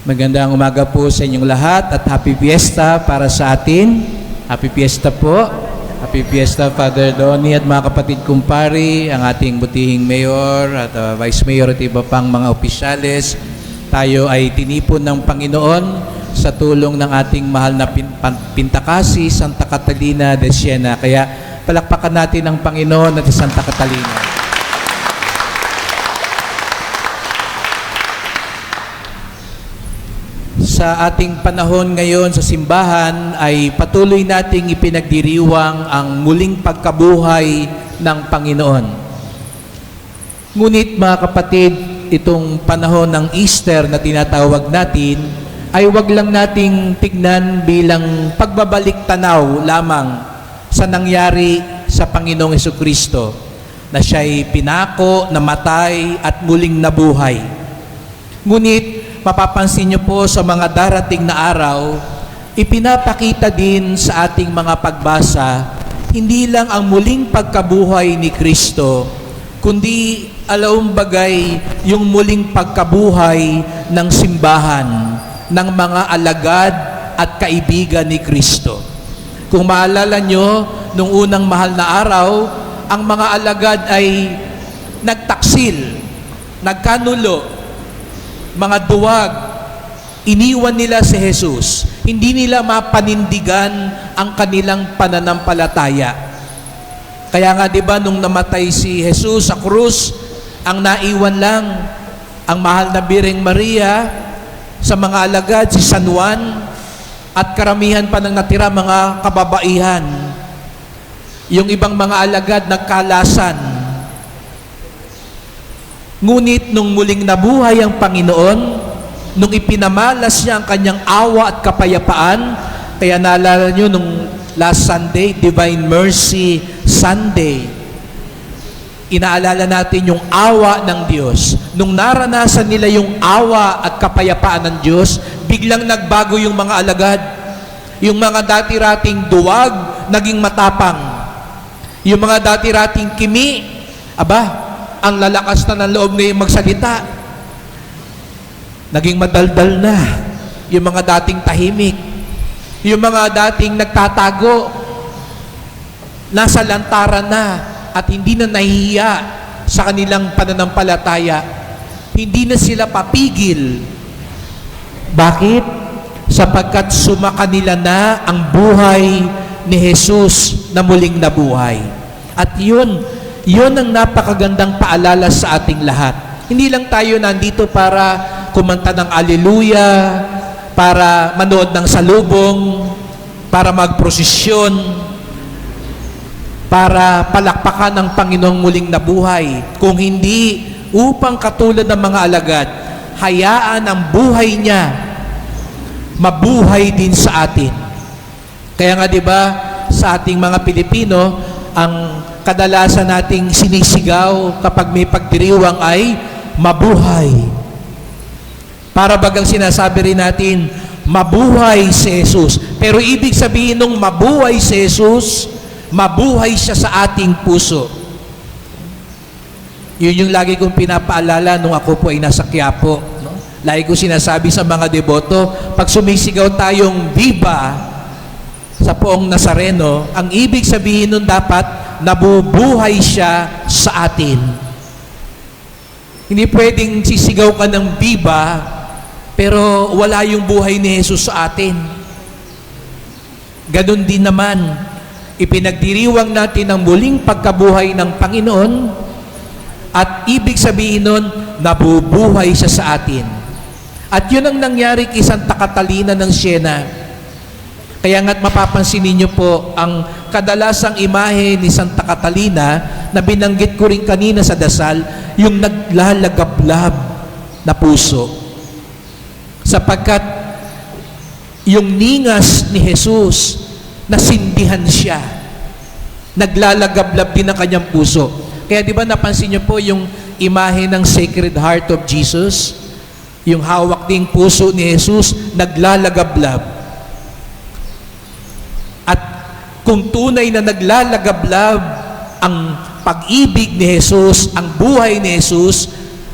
Magandang umaga po sa inyong lahat at Happy Fiesta para sa atin. Happy Fiesta po. Happy Fiesta, Father Donnie at mga kapatid kumpari, ang ating butihing Mayor at Vice Mayor at iba pang mga opisyales. Tayo ay tinipon ng Panginoon sa tulong ng ating mahal na Pintakasi, Santa Catalina de Siena. Kaya palakpakan natin ang Panginoon at Santa Catalina. Sa ating panahon ngayon sa simbahan ay patuloy nating ipinagdiriwang ang muling pagkabuhay ng Panginoon. Ngunit mga kapatid, itong panahon ng Easter na tinatawag natin ay wag lang nating tignan bilang pagbabalik tanaw lamang sa nangyari sa Panginoong Hesukristo na siya'y pinako, namatay at muling nabuhay. Ngunit mapapansin niyo po sa mga darating na araw, ipinapakita din sa ating mga pagbasa, hindi lang ang muling pagkabuhay ni Kristo, kundi alaumbagay yung muling pagkabuhay ng simbahan, ng mga alagad at kaibigan ni Kristo. Kung maalala nyo, nung unang mahal na araw, ang mga alagad ay nagtaksil, nagkanulo, mga duwag, iniwan nila si Jesus. Hindi nila mapanindigan ang kanilang pananampalataya. Kaya nga 'di ba nung namatay si Jesus sa krus, ang naiwan lang ang mahal na Birheng Maria, sa mga alagad si San Juan, at karamihan pa ng natira mga kababaihan. Yung ibang mga alagad nagkalasan. Ngunit nung muling nabuhay ang Panginoon, nung ipinamalas niya ang kanyang awa at kapayapaan, kaya naalala nyo nung last Sunday, Divine Mercy Sunday, inaalala natin yung awa ng Diyos. Nung naranasan nila yung awa at kapayapaan ng Diyos, biglang nagbago yung mga alagad. Yung mga dati-rating duwag, naging matapang. Yung mga dati-rating kimi, ang lalakas na ng loob ngayong magsalita. Naging madaldal na. Yung mga dating tahimik. Yung mga dating nagtatago. Nasa lantaran na at hindi na nahihiya sa kanilang pananampalataya. Hindi na sila papigil. Bakit? Sapagkat sumakanila na ang buhay ni Jesus na muling nabuhay. At yun ang napakagandang paalala sa ating lahat. Hindi lang tayo nandito para kumanta ng Alleluia, para manood ng salubong, para magprosesyon, para palakpakan ng Panginoong muling nabuhay. Kung hindi, upang katulad ng mga alagad, hayaan ang buhay niya mabuhay din sa atin. Kaya nga 'di ba, sa ating mga Pilipino, ang kadalasan nating sinisigaw kapag may pagdiriwang ay mabuhay. Para bagang sinasabi rin natin, mabuhay si Jesus. Pero ibig sabihin nung mabuhay si Jesus, mabuhay siya sa ating puso. Yun yung lagi kong pinapaalala nung ako po ay nasa Quiapo. No? Lagi ko sinasabi sa mga deboto, pag sumisigaw tayong Viva sa Poong Nazareno, ang ibig sabihin nun dapat nabubuhay siya sa atin. Hindi pwedeng sisigaw ka ng Viva, pero wala yung buhay ni Jesus sa atin. Ganon din naman, ipinagdiriwang natin ang muling pagkabuhay ng Panginoon, at ibig sabihin nun, nabubuhay siya sa atin. At yun ang nangyari kay Santa Catalina ng Siena. Kaya nga't mapapansin ninyo po ang kadalasang imahe ni Santa Catalina na binanggit ko rin kanina sa dasal, yung naglalagablab na puso. Sapagkat yung ningas ni Jesus, nasindihan siya. Naglalagablab din ang kanyang puso. Kaya di ba napansin niyo po yung imahe ng Sacred Heart of Jesus? Yung hawak ding puso ni Jesus, naglalagablab. At kung tunay na naglalagablab ang pag-ibig ni Jesus, ang buhay ni Jesus,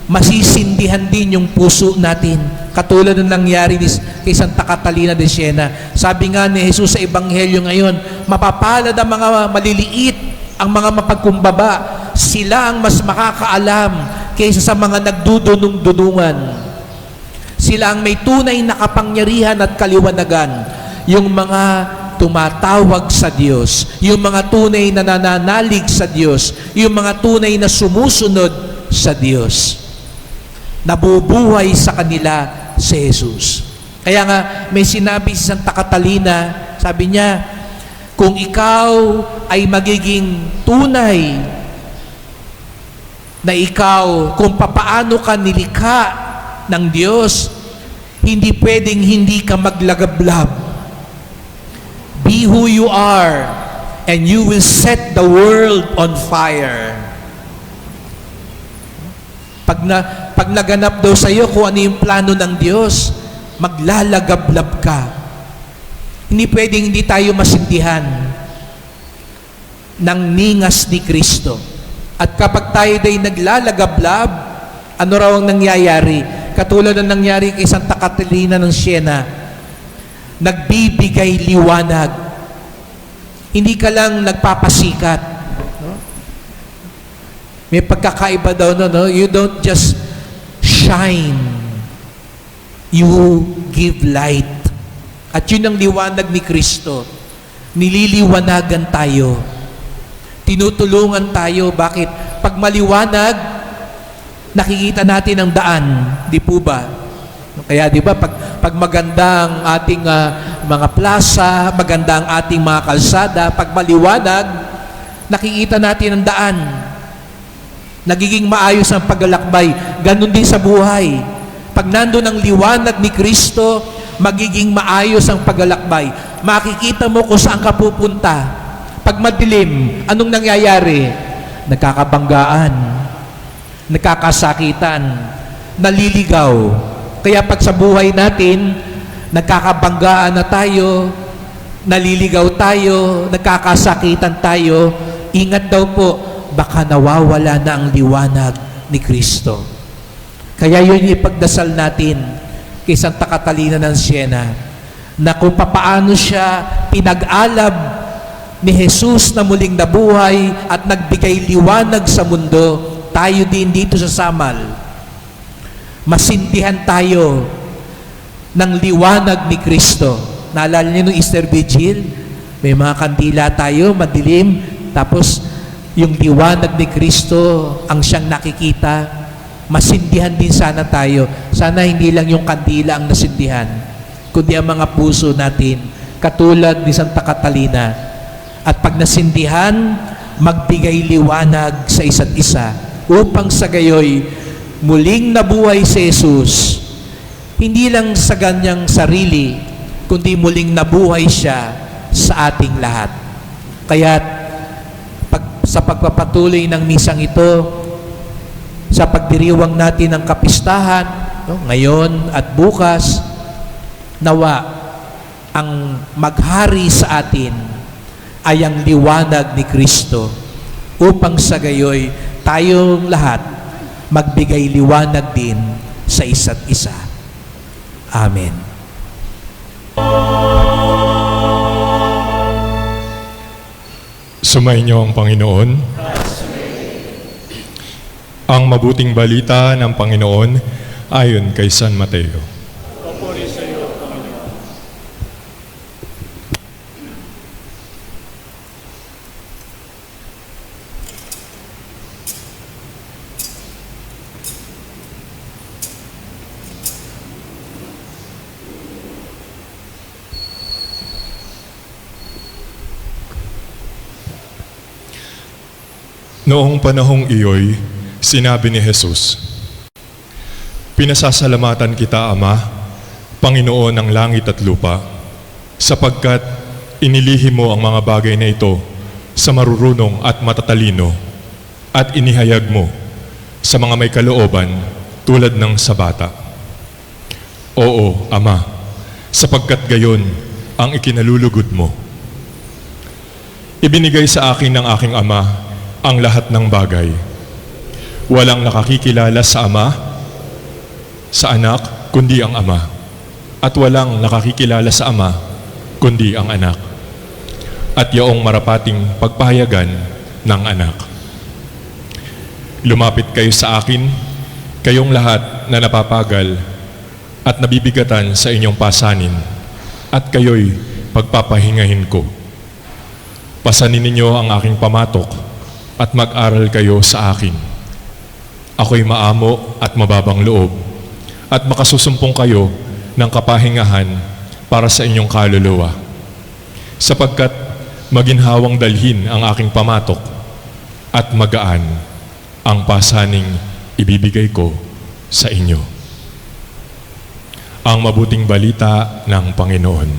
masisindihan din yung puso natin. Katulad ng nangyari kay Santa Catalina de Siena. Sabi nga ni Jesus sa Ebanghelyo ngayon, mapapalad ang mga maliliit, ang mga mapagkumbaba. Sila ang mas makakaalam kaysa sa mga nagdudunong-dunungan. Sila ang may tunay na kapangyarihan at kaliwanagan. Yung mga tumatawag sa Diyos, yung mga tunay na nananalig sa Diyos, yung mga tunay na sumusunod sa Diyos. Nabubuhay sa kanila si Jesus. Kaya nga, may sinabi si Santa Catalina, sabi niya, kung ikaw ay magiging tunay na ikaw, kung papaano ka nilikha ng Diyos, hindi pwedeng hindi ka maglagablab. Be who you are, and you will set the world on fire. Pag naganap daw sa iyo kung ano yung plano ng Diyos, maglalagablab ka. Hindi pwedeng hindi tayo masindihan ng ningas ni Kristo. At kapag tayo day naglalagablab, ano raw ang nangyayari? Katulad ng nangyari kay Santa Catalina ng Siena, nagbibigay liwanag. Hindi ka lang nagpapasikat. No? May pagkakaiba daw, no? You don't just shine. You give light. At yun ang liwanag ni Kristo. Nililiwanagan tayo. Tinutulungan tayo. Bakit? Pag maliwanag, nakikita natin ang daan. Di po ba? Kaya di ba, pag maganda ang ating mga plaza, maganda ang ating mga kalsada, pag maliwanag, nakikita natin ang daan. Nagiging maayos ang paglalakbay. Ganon din sa buhay. Pag nandun ang liwanag ni Kristo, magiging maayos ang paglalakbay. Makikita mo kung saan ka pupunta. Pag madilim, anong nangyayari? Nagkakabanggaan, nagkakasakitan, naliligaw. Kaya pag sa buhay natin, nagkakabanggaan na tayo, naliligaw tayo, nagkakasakitan tayo, ingat daw po, baka nawawala na ang liwanag ni Kristo. Kaya yun yung ipagdasal natin kay Santa Catalina ng Siena, na kung papaano siya pinag-alab ni Jesus na muling nabuhay at nagbigay liwanag sa mundo, tayo din dito sa Samal, masindihan tayo ng liwanag ni Kristo. Naalala niyo nung Easter Vigil, may mga kandila tayo, madilim, tapos yung liwanag ni Kristo ang siyang nakikita. Masindihan din sana tayo. Sana hindi lang yung kandila ang nasindihan, kundi ang mga puso natin, katulad ni Santa Catalina. At pag nasindihan, magbigay liwanag sa isa't isa, upang sa gayoy, muling nabuhay si Jesus, hindi lang sa ganyang sarili, kundi muling nabuhay siya sa ating lahat. Kaya sa pagpapatuloy ng misang ito, sa pagdiriwang natin ng kapistahan, ngayon at bukas, nawa ang maghari sa atin ay ang liwanag ni Kristo, upang sa gayoy tayong lahat magbigay liwanag din sa isa't isa. Amen. Sumainyo ang Panginoon. Ang mabuting balita ng Panginoon ayon kay San Mateo. Papuri sa iyo, Panginoon. Noong panahong iyo'y sinabi ni Jesus, "Pinasasalamatan kita, Ama, Panginoon ng langit at lupa, sapagkat inilihim mo ang mga bagay na ito sa marurunong at matatalino, at inihayag mo sa mga may kalooban tulad ng sa bata. Oo, Ama, sapagkat gayon ang ikinalulugod mo. Ibinigay sa akin ng aking Ama ang lahat ng bagay. Walang nakakikilala sa Ama, sa Anak, kundi ang Ama. At walang nakakikilala sa Ama, kundi ang Anak. At yaong marapating pagpahayagan ng Anak. Lumapit kayo sa akin, kayong lahat na napapagal at nabibigatan sa inyong pasanin, at kayo'y pagpapahingahin ko. Pasanin ninyo ang aking pamatok at mag-aral kayo sa akin. Ako'y maamo at mababang loob, at makasusumpong kayo ng kapahingahan para sa inyong kaluluwa. Sapagkat maginhawang dalhin ang aking pamatok at magaan ang pasaning ibibigay ko sa inyo. Ang mabuting balita ng Panginoon.